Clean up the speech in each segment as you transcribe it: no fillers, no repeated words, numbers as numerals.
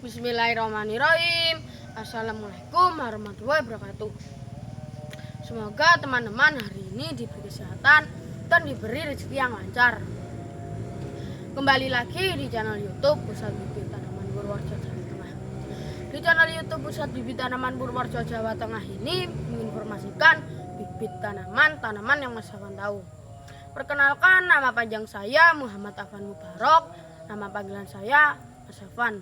Bismillahirrahmanirrahim. Assalamualaikum warahmatullahi wabarakatuh. Semoga teman-teman hari ini diberi kesehatan dan diberi rezeki yang lancar. Kembali lagi di channel YouTube Pusat Bibit Tanaman Purworejo Jawa Tengah. Di channel YouTube Pusat Bibit Tanaman Purworejo Jawa Tengah ini menginformasikan bibit tanaman yang Mas Afan tahu. Perkenalkan, nama panjang saya Muhammad Afan Mubarok. Nama panggilan saya Mas Afan.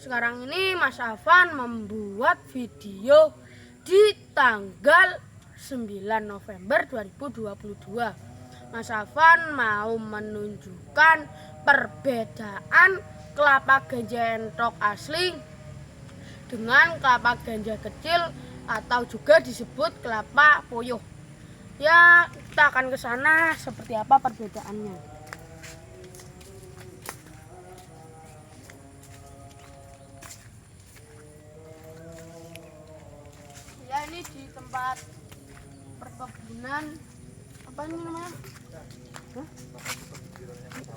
Sekarang ini Mas Afan membuat video di tanggal 9 November 2022. Mas Afan mau menunjukkan perbedaan kelapa ganja entok asli dengan kelapa ganja kecil atau juga disebut kelapa puyuh. Ya, kita akan ke sana seperti apa perbedaannya. Ya, ini di tempat perkebunan apa ini namanya?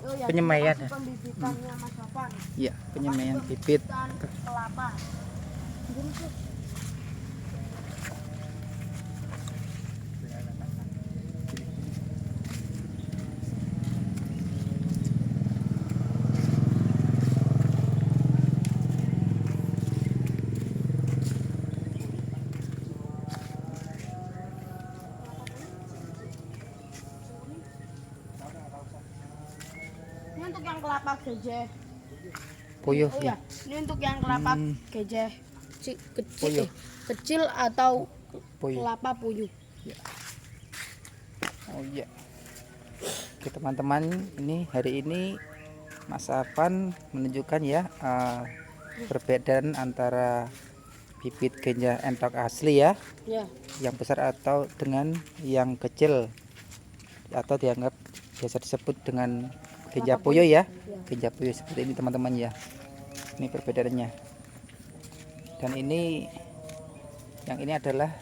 Oh, ya, Penyemaian. Pembibitannya Mas Afan. Iya, penyemaian bibit Kelapa. Ini untuk yang kelapa ganja puyuh. Oh ya, ini untuk yang kelapa ganja Puyuh. kecil atau Puyuh. kelapa puyuh. Ya. Oh iya. Oke teman-teman, ini hari ini Mas Afan menunjukkan ya perbedaan antara bibit ganja entok asli ya, Ya, yang besar atau dengan yang kecil atau dianggap biasa disebut dengan ganja puyuh ya. Ganja puyuh seperti ini teman-teman ya. Ini perbedaannya. Dan ini yang ini adalah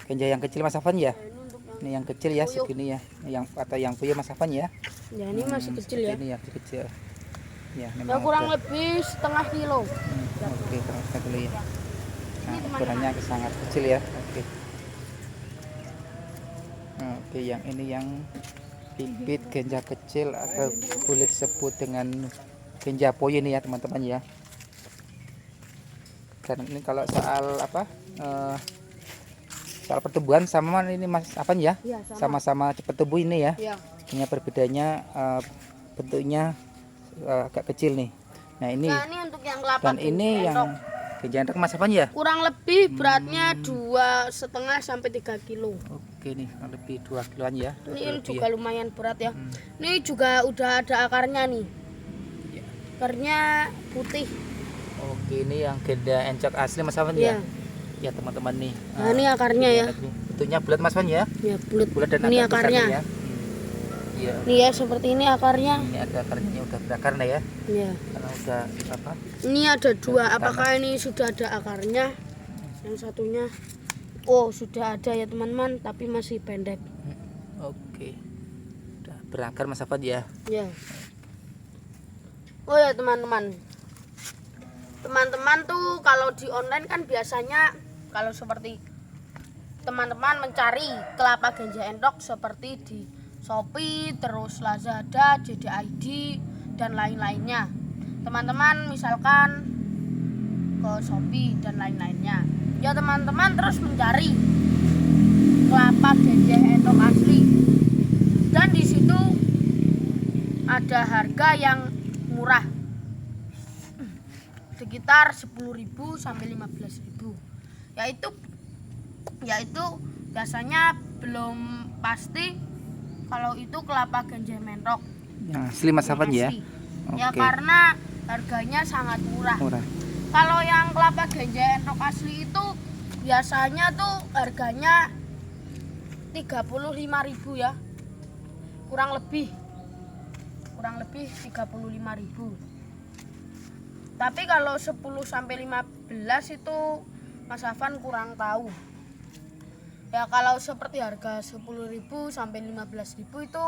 ganja yang kecil Mas Afan ya. Ini yang kecil ya, segini ya. Yang atau yang puyuh Mas Afan ya. ya ini masih kecil ya. Ini yang kecil. Ya, Ya kurang lebih setengah kilo. Oke, terus dulu ya. Nah, Ini ukurannya sangat kecil ya. Oke. Oke, yang ini yang bibit ganja kecil atau boleh disebut dengan ganja puyuh ini ya teman-teman ya. Dan ini kalau soal apa soal pertumbuhan sama ini Mas Afan ya, Ya, sama-sama cepat tumbuh ini ya. Ya. Hanya perbedaannya bentuknya agak kecil nih. Nah ini, Nah, ini untuk yang kelapa dan ini yang ganja entok Mas Afan ya. kurang lebih beratnya 2,5 sampai 3 kilo. Oke nih, kurang lebih 2 kiloan ya. Ini Lebih juga ya. lumayan berat ya. Ini juga udah ada akarnya nih. Ya. Akarnya putih. Oke, ini yang ganja encok asli Mas Afan ya. Ya. Ya teman-teman nih. Nah, ini akarnya ya. Bentuknya bulat Mas Afan ya. Ya, bulat. Bulat dan Ini agak besar akarnya. nih ya. Iya. Nih ya, seperti ini akarnya. Ini ada akarnya, ini udah berakar nih ya. Ya. Karena udah apa? Ini ada dua. Apakah ini sudah ada akarnya? Yang satunya sudah ada ya teman-teman, tapi masih pendek. Oke. Udah berakar Mas Afan ya. Ya. Oh ya teman-teman. Teman-teman tuh kalau di online kan biasanya kalau seperti teman-teman mencari kelapa ganja entok seperti di Shopee, terus Lazada, JDID dan lain-lainnya. Teman-teman misalkan ke Shopee dan lain-lainnya. Ya teman-teman terus mencari kelapa ganja entok asli. Dan di situ ada harga yang murah. Sekitar 10.000 sampai 15.000. Yaitu biasanya belum pasti kalau itu kelapa ganja mentok. Yang asli Mas Afan ya. Ya Oke. karena harganya sangat murah. Kalau yang kelapa ganja entok asli itu biasanya tuh harganya 35.000 ya. Kurang lebih 35.000. Tapi kalau 10 sampai 15 itu Mas Afan kurang tahu. Ya kalau seperti harga 10.000 sampai 15.000 itu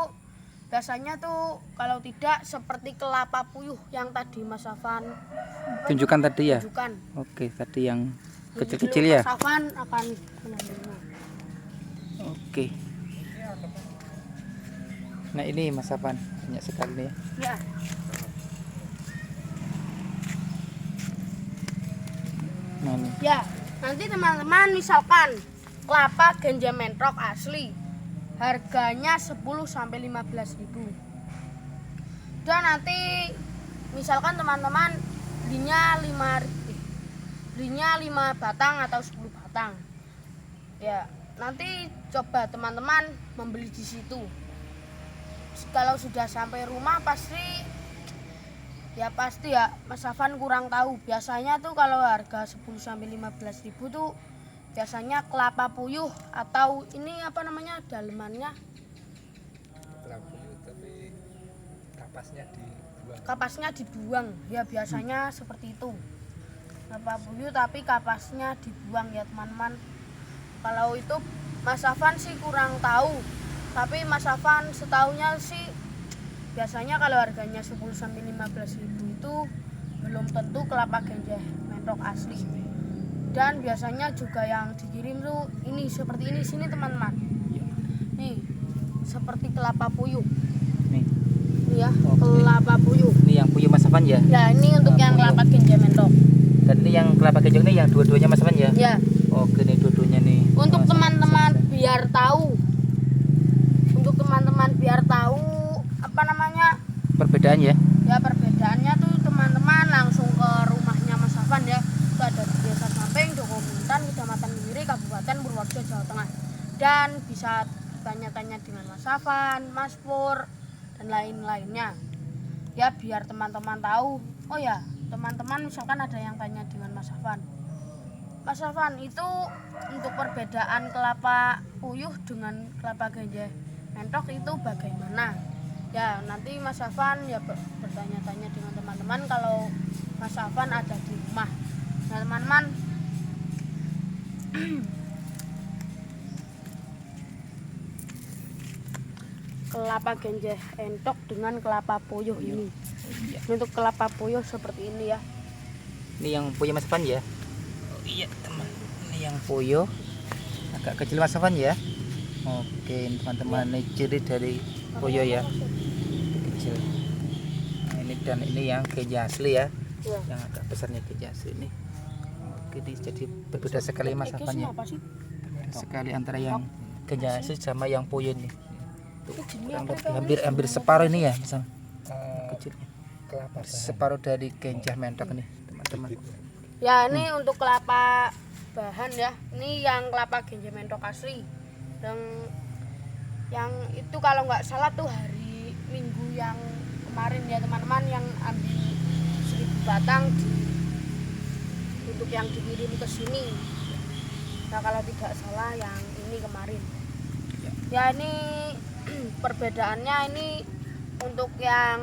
Biasanya tuh kalau tidak seperti kelapa puyuh yang tadi Mas Afan Tunjukkan tadi ya. tunjukkan. Oke, tadi yang Jadi kecil-kecil dulu ya. Mas Afan akan mengambilnya. Oke. Nah ini Mas Afan, banyak sekali nih. Ya. Nah ini. Ya, nanti teman-teman misalkan kelapa ganja mentok asli harganya 10 sampai 15.000. Dan nanti misalkan teman-teman belinya 5 batang atau 10 batang. Ya, nanti coba teman-teman membeli di situ. Kalau sudah sampai rumah pasti ya Mas Afan kurang tahu. Biasanya tuh kalau harga 10 sampai 15.000 tuh biasanya kelapa puyuh atau ini apa namanya dalemannya, kelapa puyuh tapi kapasnya dibuang. Ya biasanya seperti itu. Kelapa puyuh tapi kapasnya dibuang ya teman-teman. Kalau itu Mas Afan sih kurang tahu. Tapi Mas Afan setahunya sih biasanya kalau harganya 10 sampai 15.000 itu belum tentu kelapa ganja mentok asli. Dan biasanya juga yang dikirim tuh ini seperti ini sini teman-teman. Nih, seperti kelapa puyuh. Nih. Ini ya, Oke. kelapa puyuh. Ini yang puyuh Mas Afan ya. Ya, ini untuk yang Puyuh. kelapa ganja mentok. Dan ini yang kelapa gejong nih yang dua-duanya Mas Afan ya. Ya, Oke nih dua-duanya nih. untuk Mas- teman-teman biar tahu. Untuk teman-teman biar tahu apa namanya? Perbedaan ya. Ya perbedaannya tuh teman-teman langsung ke rumahnya Mas Afan ya. Itu ada di Desa Samping, Dokomuntan, Kecamatan Miri, Kabupaten Purworejo, Jawa Tengah. Dan bisa tanya-tanya dengan Mas Afan, Mas Pur, dan lain-lainnya. Ya biar teman-teman tahu. Oh ya, teman-teman misalkan ada yang tanya dengan Mas Afan. Mas Afan, itu untuk perbedaan kelapa puyuh dengan kelapa ganja mentok itu bagaimana? Ya nanti Mas Afan ya bertanya-tanya dengan teman-teman kalau Mas Afan ada di rumah. Nah teman-teman, kelapa ganja entok dengan kelapa puyuh ini. Iya. Untuk kelapa puyuh seperti ini ya. Ini yang puyuh Mas Afan ya. Oh, iya teman. Ini yang puyuh agak kecil Mas Afan ya. Oke teman-teman, ini ciri dari puyuh ya, kecil. Nah, ini dan ini yang ganja asli ya. Ya. Yang agak besar nih ganja asli ini. Oke, ini jadi berbeda sekali Mas Afan ya. Apa sih? Berbeda sekali antara yang ganja asli sama yang puyuh ini. Tuh, Itu jenis kurang apa lebih itu? hampir separuh ini ya, misal kecilnya. kelapa bahan. Separuh dari ganja mentok nih, teman-teman. Ya ini untuk kelapa bahan ya. Ini yang kelapa ganja mentok asli. Dan yang itu kalau nggak salah tuh hari Minggu yang kemarin ya teman-teman yang ambil 1.000 batang untuk yang dikirim ke sini. Nah kalau tidak salah yang ini kemarin. Ya ini perbedaannya ini untuk yang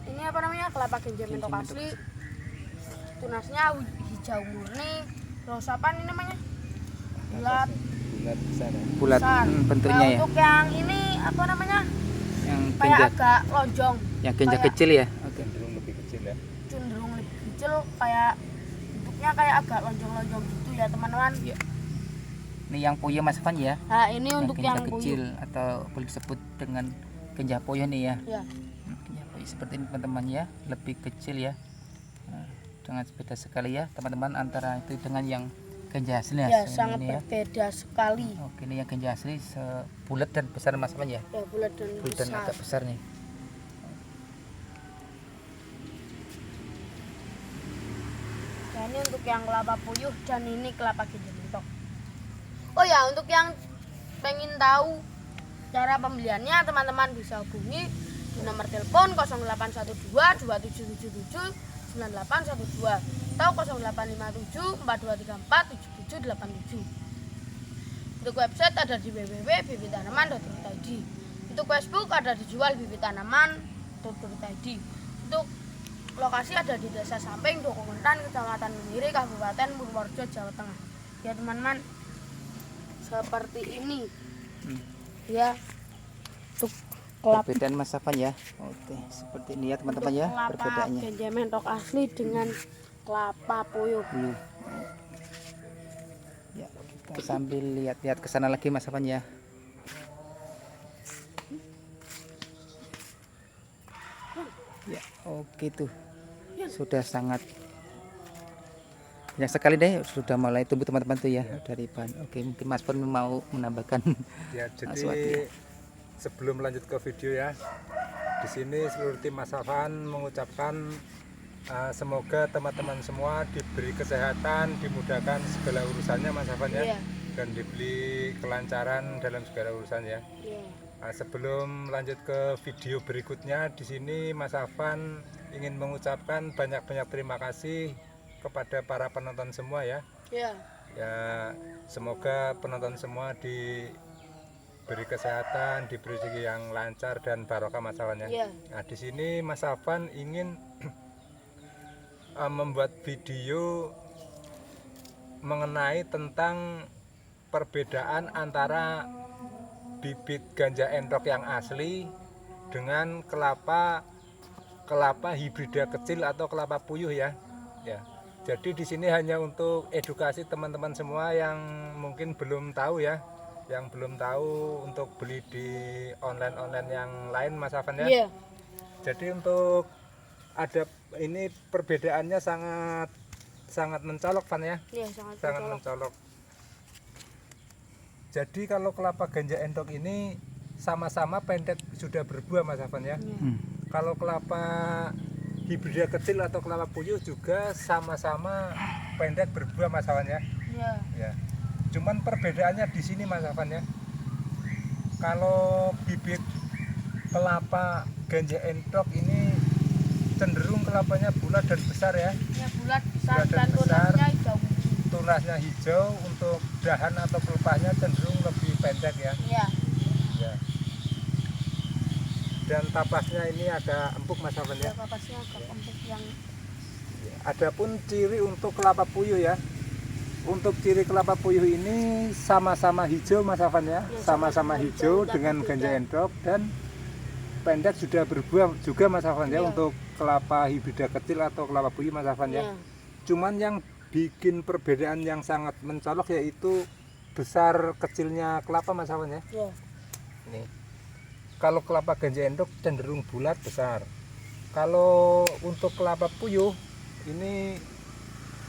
ini apa namanya kelapa ganja mentok asli tunasnya hijau murni, terus apa ini namanya bulat bulat besar ya. Bulat besar. bentuknya Nah, ya. untuk yang ini apa namanya Yang kayak ganja, agak lonjong, yang ganja kayak kecil ya. Oke. Cenderung lebih kecil ya. cenderung lebih kecil, kayak bentuknya kayak agak lonjong-lonjong gitu ya teman-teman. Iya. Ini yang puyuh Mas Afan ya. Nah ini untuk ganja yang kecil puyuh atau boleh disebut dengan ganja puyuh nih ya. ya. Ganja puyuh seperti ini teman-teman ya, lebih kecil ya. Nah, sangat beda sekali ya teman-teman antara itu dengan yang ganja asli Ya Ini sangat ya. berbeda sekali. Oke, ini yang ganja asli bulat dan besar Mas Afan ya. Ya bulat dan Bulat dan besar. agak besar nih. Nah ini untuk yang kelapa puyuh dan ini kelapa ganja mentok. Oh ya untuk yang pengen tahu cara pembeliannya teman-teman bisa hubungi di nomor telepon 0812 2777 9812 atau 0857 4234 7787. Untuk website ada di www.bibitanaman.id. Untuk Facebook ada dijual bibitanaman.id. Untuk lokasi ada di Desa Samping, Dokomuntan, Kecamatan Miri, Kabupaten Purworejo, Jawa Tengah. Ya teman-teman, seperti ini. Ya. Untuk Perbedaan Mas Afan ya. Oke, seperti ini ya teman-teman ya kelapa perbedaannya. ganja mentok asli dengan kelapa puyuh. Puyuh. Ya, kita sambil lihat-lihat ke sana lagi Mas Afan ya. Ya, oke tuh. Sudah sangat banyak sekali deh, sudah mulai tumbuh teman-teman tuh ya dari bahan. Oke, mungkin Mas Afan mau menambahkan Ya, sesuatu jadi ya. sebelum lanjut ke video ya, di sini seluruh tim Mas Afan mengucapkan semoga teman-teman semua diberi kesehatan, dimudahkan segala urusannya Mas Afan ya, Iya. dan diberi kelancaran dalam segala urusan ya. Iya. Sebelum lanjut ke video berikutnya, di sini Mas Afan ingin mengucapkan banyak-banyak terima kasih kepada para penonton semua ya. Iya. Ya, semoga penonton semua diberi kesehatan, diberi rezeki yang lancar dan barokah Mas Afan ya. Iya. Nah, di sini Mas Afan ingin membuat video mengenai tentang perbedaan antara bibit ganja entok yang asli dengan kelapa hibrida kecil atau kelapa puyuh ya. Ya. Jadi di sini hanya untuk edukasi teman-teman semua yang mungkin belum tahu ya, yang belum tahu untuk beli di online yang lain Mas Afan ya. Iya. Jadi untuk ada ini perbedaannya sangat mencolok Van ya, Iya, sangat sangat mencolok. mencolok. Jadi kalau kelapa ganja entok ini sama-sama pendek sudah berbuah Mas Afan ya. Iya. Kalau kelapa hibrida kecil atau kelapa puyuh juga sama-sama pendek berbuah Mas Afan ya. Iya. Ya. Cuman perbedaannya di sini Mas Afan ya. Kalau bibit kelapa ganja entok ini cenderung kelapanya bulat dan besar ya. Iya, bulat besar Bulat dan dan besar. tunasnya hijau. Tunasnya hijau, untuk dahan atau pelepahnya cenderung lebih pendek ya. Iya. Ya. Dan tapasnya ini agak empuk Mas Afan Ya, ya. kapasnya agak empuk yang Adapun ciri untuk kelapa puyuh ya. Untuk ciri kelapa puyuh ini sama-sama hijau Mas Afan ya. Ya, Sama-sama hijau hijau, dengan tapi ganja beda. entok dan pendek sudah berbuah juga Mas Afan ya, Iya. untuk kelapa hibrida kecil atau kelapa puyuh Mas Afan ya. Iya. Cuman yang bikin perbedaan yang sangat mencolok yaitu besar kecilnya kelapa Mas Afan ya. Iya. Nih. Kalau kelapa ganja entok cenderung bulat besar. Kalau untuk kelapa puyuh ini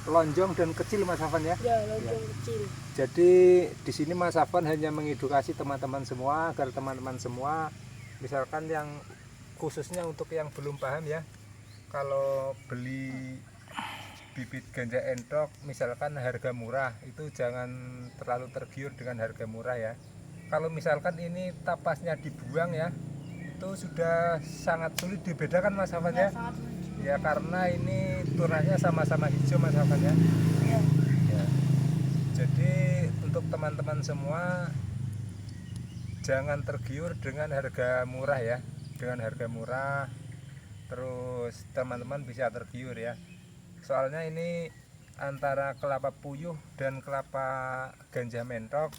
lonjong dan kecil Mas Afan ya. Ya, lonjong kecil. Jadi di sini Mas Afan hanya mengedukasi teman-teman semua agar teman-teman semua, misalkan yang khususnya untuk yang belum paham ya, kalau beli bibit ganja entok misalkan harga murah, itu jangan terlalu tergiur dengan harga murah ya. Kalau misalkan ini tapasnya dibuang ya, itu sudah sangat sulit dibedakan Mas Afan Ya, ya. sangat lucu. Ya karena ini tunasnya sama-sama hijau Mas Afan ya. Iya. Ya. Jadi untuk teman-teman semua jangan tergiur dengan harga murah ya. Dengan harga murah terus teman-teman bisa tergiur ya. Soalnya ini antara kelapa puyuh dan kelapa ganja mentok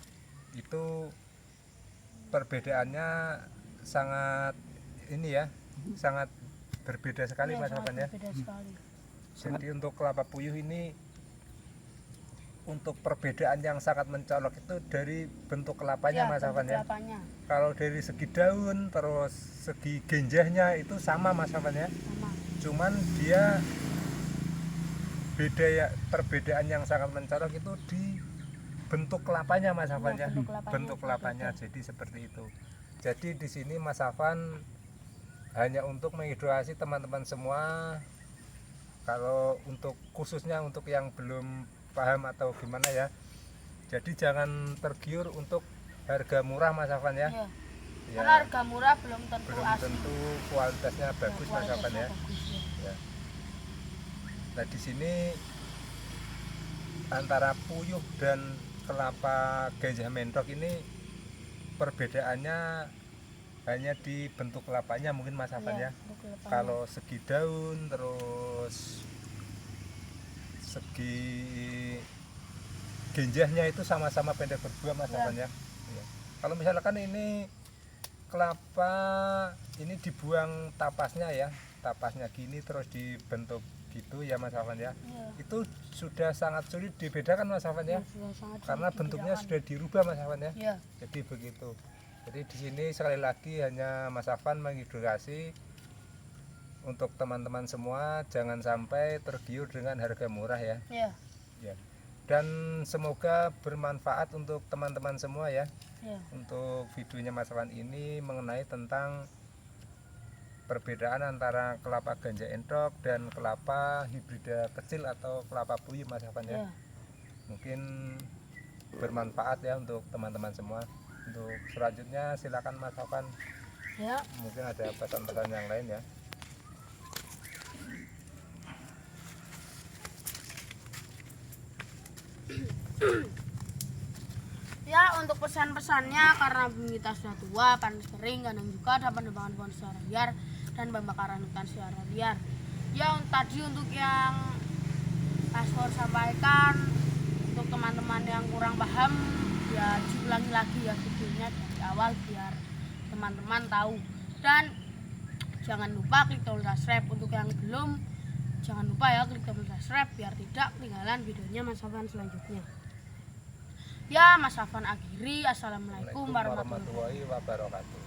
itu perbedaannya sangat ini ya, sangat berbeda sekali Iya, Mas sangat Afan ya. berbeda sekali. Jadi untuk kelapa puyuh ini, untuk perbedaan yang sangat mencolok itu dari bentuk kelapanya Ya, Mas bentuk Afan ya. kelapanya Kalau dari segi daun terus segi genjahnya itu sama Mas Afan ya. sama. Cuman dia beda ya, perbedaan yang sangat mencolok itu di bentuk kelapanya Mas Afan Ya, ya. bentuk kelapanya Bentuk kelapanya jadi seperti itu. Jadi di sini Mas Afan hanya untuk mengedukasi teman-teman semua. Kalau untuk khususnya untuk yang belum paham atau gimana ya, jadi jangan tergiur untuk harga murah Mas Afan ya. Iya. Ya, Karena harga murah belum tentu belum asli. tentu kualitasnya Ya, bagus Mas Afan kualitasnya ya. bagus, ya. Ya. Nah di sini antara puyuh dan kelapa ganja mentok ini perbedaannya hanya di bentuk kelapanya mungkin Mas Afan Iya, ya. bentuk kelapanya. Kalau segi daun terus segi genjahnya itu sama-sama pendek berbuah Mas Ya. Afan ya. Iya. Kalau misalkan ini kelapa ini dibuang tapasnya ya, tapasnya gini terus dibentuk gitu ya Mas Afan ya. Iya. Itu sudah sangat sulit dibedakan Mas Afan ya, Sudah sangat karena sulit bentuknya dibedakan. sudah dirubah Mas Afan ya. Iya. Jadi begitu. Jadi di sini sekali lagi hanya Mas Afan mengedukasi untuk teman-teman semua jangan sampai tergiur dengan harga murah ya. Iya. Ya. Dan semoga bermanfaat untuk teman-teman semua ya. Iya. Untuk videonya Mas Afan ini mengenai tentang perbedaan antara kelapa ganja entok dan kelapa hibrida kecil atau kelapa puyuh Mas Afan ya. Iya. Mungkin bermanfaat ya untuk teman-teman semua. Untuk selanjutnya silakan Mas Afan, Ya. mungkin ada pesan-pesan yang lain ya. Ya, untuk pesan-pesannya karena bumi kita sudah tua, panas kering, kadang juga ada penebangan pohon secara liar dan pembakaran hutan secara liar. Ya, tadi untuk yang Pastor sampaikan, untuk teman-teman yang kurang paham, ya diulangi lagi ya videonya dari awal biar teman-teman tahu. Dan jangan lupa klik tombol subscribe. Untuk yang belum, jangan lupa ya klik tombol subscribe biar tidak ketinggalan videonya Mas Afan selanjutnya. Ya, Mas Afan akhiri. Assalamualaikum warahmatullahi wabarakatuh. Warahmatullahi wabarakatuh.